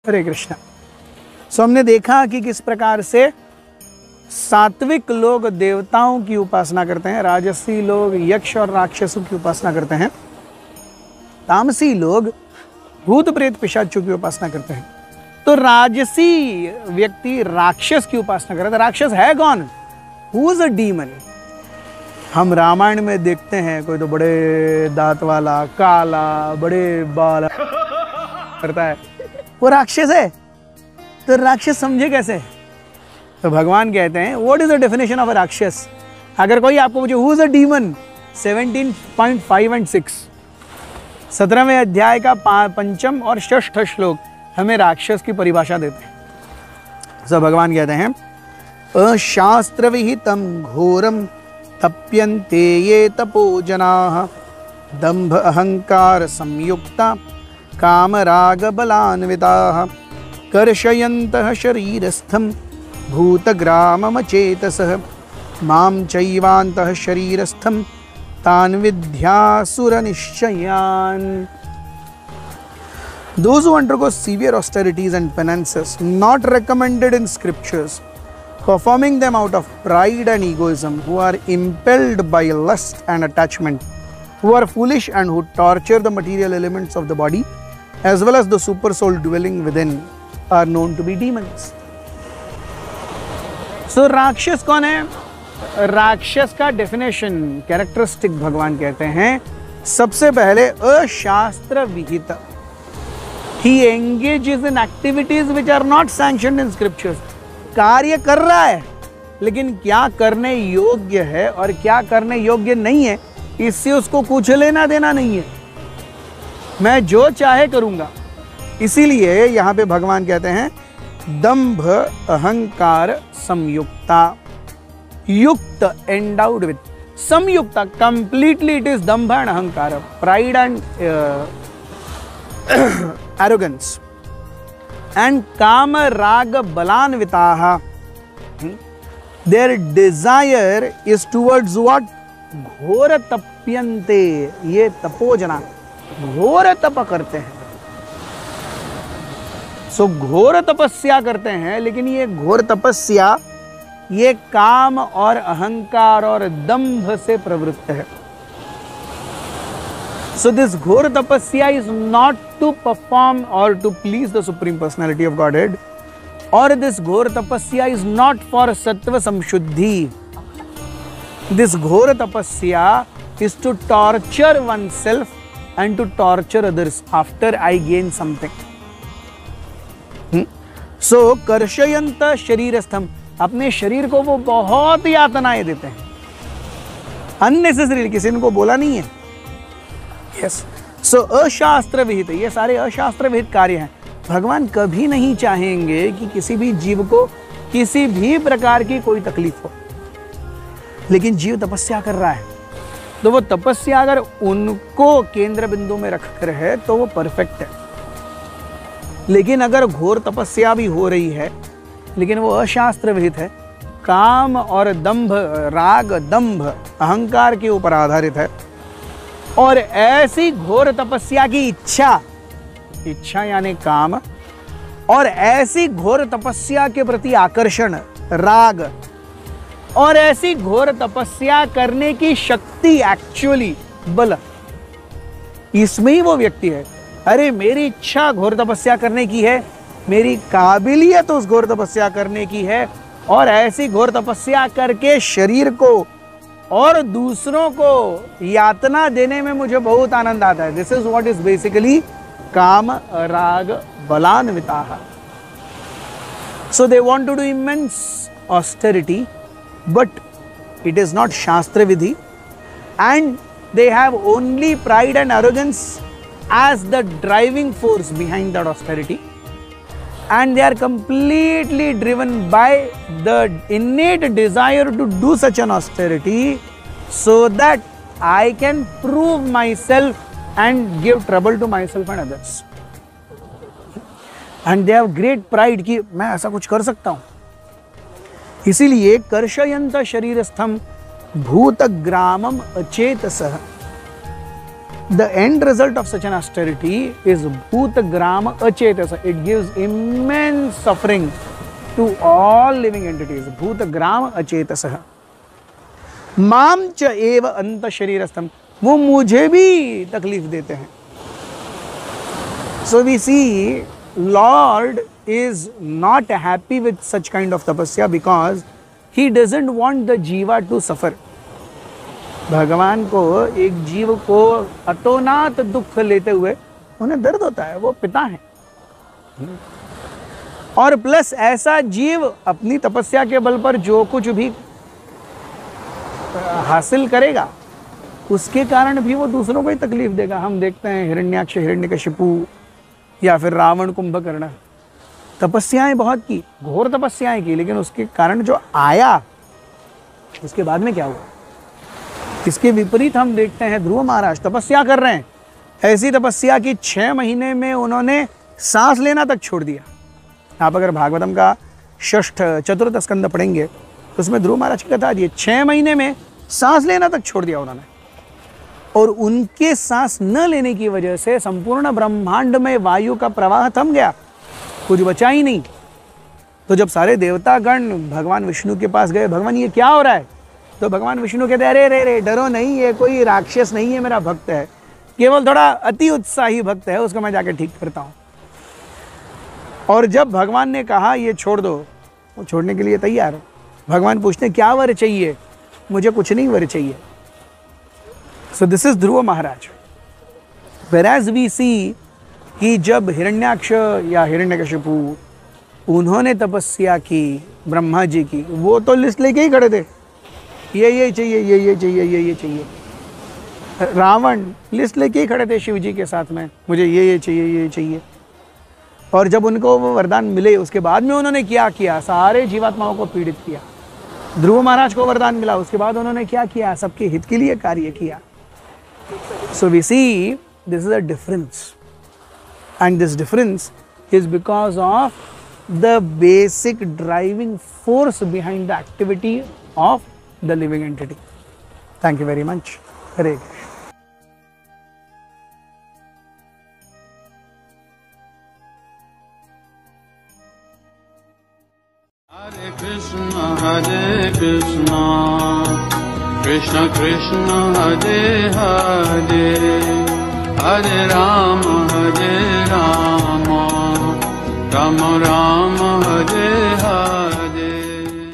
हरे कृष्णा। सो हमने देखा कि किस प्रकार से सात्विक लोग देवताओं की उपासना करते हैं, राजसी लोग यक्ष और राक्षसों की उपासना करते हैं, तामसी लोग भूत प्रेत पिशाचों की उपासना करते हैं। तो राजसी व्यक्ति राक्षस की उपासना करता है। राक्षस है कौन? Who is a demon? हम रामायण में देखते हैं कोई तो बड़े दांत वाला, काला, बड़े बाल करता है, वो राक्षस है। तो राक्षस समझे कैसे? तो भगवान कहते हैं what is the definition of a राक्षस? अगर कोई आपको पूछे who is a demon, 17.5 and 6 17वें अध्याय का 5म और 6ठ श्लोक हमें राक्षस की परिभाषा देते हैं। सब भगवान कहते हैं अशास्त्र विहितम घोरम तप्यन्ते ये तपो जनाः दंभ अहंकार संयुक्ता कामराग बलान्विताः कर्षयन्तः शरीरस्थं भूतग्राममचेतसः मां चैवान्तः शरीरस्थं तान् विद्यासुरनिश्चयान्। Those who undergo severe austerities and penances not recommended in scriptures, performing them out of pride and egoism, who are impelled by lust and attachment, who are foolish and who torture the material elements of the body as well as the super soul dwelling within, are known to be demons. So राक्षस कौन है? राक्षस का definition, characteristic भगवान कहते हैं सबसे पहले अशास्त्र विहित। He engages in activities which are not sanctioned in scriptures. कार्य कर रहा है लेकिन क्या करने योग्य है और क्या करने योग्य नहीं है, इससे उसको कुछ लेना देना नहीं है। मैं जो चाहे करूंगा। इसीलिए यहाँ पे भगवान कहते हैं दंभ अहंकार संयुक्ता, युक्त, एंडाउड विद, संयुक्ता, कंप्लीटली इट इज दंभ एंड अहंकार, pride and arrogance and kama raga balanvitaha. Their desire is towards what? घोर तप्यन्ते, ये तपोजना, घोर तप करते हैं। सो घोर तपस्या करते हैं, लेकिन ये घोर तपस्या ये काम और अहंकार और दंभ से प्रवृत्त है। So this ghora tapasya is not to perform or to please the Supreme Personality of Godhead, or this ghora tapasya is not for sattva samshuddhi. This ghora tapasya is to torture oneself and to torture others after I gain something. So karshayanta sharirastham, अपने शरीर को वो बहुत यातनाएं देते हैं unnecessary, किसी ने को बोला नहीं है। Yes. So अशास्त्र विहित, ये सारे अशास्त्र विहित कार्य हैं। भगवान कभी नहीं चाहेंगे कि किसी भी जीव को किसी भी प्रकार की कोई तकलीफ हो, लेकिन जीव तपस्या कर रहा है तो वो तपस्या अगर उनको केंद्र बिंदु में रखकर है तो वो परफेक्ट है। लेकिन अगर घोर तपस्या भी हो रही है लेकिन वो अशास्त्र विहित है, काम और दंभ, राग दंभ अहंकार के ऊपर आधारित है, और ऐसी घोर तपस्या की इच्छा यानी काम, और ऐसी घोर तपस्या के प्रति आकर्षण राग, और ऐसी घोर तपस्या करने की शक्ति एक्चुअली बल, इसमें ही वो व्यक्ति है। अरे मेरी इच्छा घोर तपस्या करने की है, मेरी काबिलियत उस घोर तपस्या करने की है, और ऐसी घोर तपस्या करके शरीर को और दूसरों को यातना देने में मुझे बहुत आनंद आता है। This is what is basically काम राग बलान्विताः। So they want to do immense austerity but it is not शास्त्र विधि, and they have only pride and arrogance as the driving force behind that austerity, and they are completely driven by the innate desire to do such an austerity so that I can prove myself and give trouble to myself and others, and they have great pride कि मैं ऐसा कुछ कर सकता हूँ। इसीलिए कर्षयन्त शरीरस्थम भूतग्रामम अचेतसः, The end result of such an austerity is bhutagrama achetasa. It gives immense suffering to all living entities. Bhutagrama achetasa. माम च एव अंत शरीरस्थम, वो मुझे भी तकलीफ देते हैं. So we see Lord is not happy with such kind of tapasya because he doesn't want the jiva to suffer. भगवान को एक जीव को अतोनात दुख लेते हुए उन्हें दर्द होता है, वो पिता है. और प्लस ऐसा जीव अपनी तपस्या के बल पर जो कुछ भी हासिल करेगा उसके कारण भी वो दूसरों को ही तकलीफ देगा. हम देखते हैं हिरण्याक्ष, हिरण्यकशिपु या फिर रावण, कुंभकर्ण, तपस्याएं बहुत की, घोर तपस्याएं की, लेकिन उसके कारण जो आया उसके बाद में क्या हुआ. इसके विपरीत हम देखते हैं ध्रुव महाराज तपस्या कर रहे हैं, ऐसी तपस्या की 6 महीने में उन्होंने सांस लेना तक छोड़ दिया. आप अगर भागवतम का 6th चतुर्थ स्कंद पढ़ेंगे तो उसमें ध्रुव महाराज की कथा दी, 6 महीने में सांस लेना तक छोड़ दिया उन्होंने. और उनके सांस न लेने की वजह से संपूर्ण ब्रह्मांड में वायु का प्रवाह थम गया, कुछ बचा ही नहीं. तो जब सारे देवतागण भगवान विष्णु के पास गए, भगवान ये क्या हो रहा है, तो भगवान विष्णु कहते अरे रे रे डरो नहीं, ये कोई राक्षस नहीं है, मेरा भक्त है, केवल थोड़ा अति उत्साही भक्त है, उसको मैं जाके ठीक करता हूँ. और जब भगवान ने कहा ये छोड़ दो, वो छोड़ने के लिए तैयार है. भगवान पूछते क्या वर चाहिए, मुझे कुछ नहीं वर चाहिए. So this is Dhruv Maharaj. Whereas we see कि जब हिरण्याक्ष या हिरण्यकशिपु उन्होंने तपस्या की ब्रह्मा जी की, वो तो लिस्ट लेके ही खड़े थे, ये चाहिए, ये चाहिए, ये चाहिए. रावण लिस्ट लेके ही खड़े थे शिव जी के साथ में, मुझे ये चाहिए, ये चाहिए. और जब उनको वो वरदान मिले उसके बाद में उन्होंने क्या किया, सारे जीवात्माओं को पीड़ित किया. ध्रुव महाराज को वरदान मिला, उसके बाद उन्होंने क्या किया, सबके हित के लिए कार्य किया. So we see this is a difference, and this difference is because of the basic driving force behind the activity of the living entity. Thank you very much. Hare Hare Krishna, Krishna Krishna Hare Hare, Hare Rama, Rama Rama Hare Hare.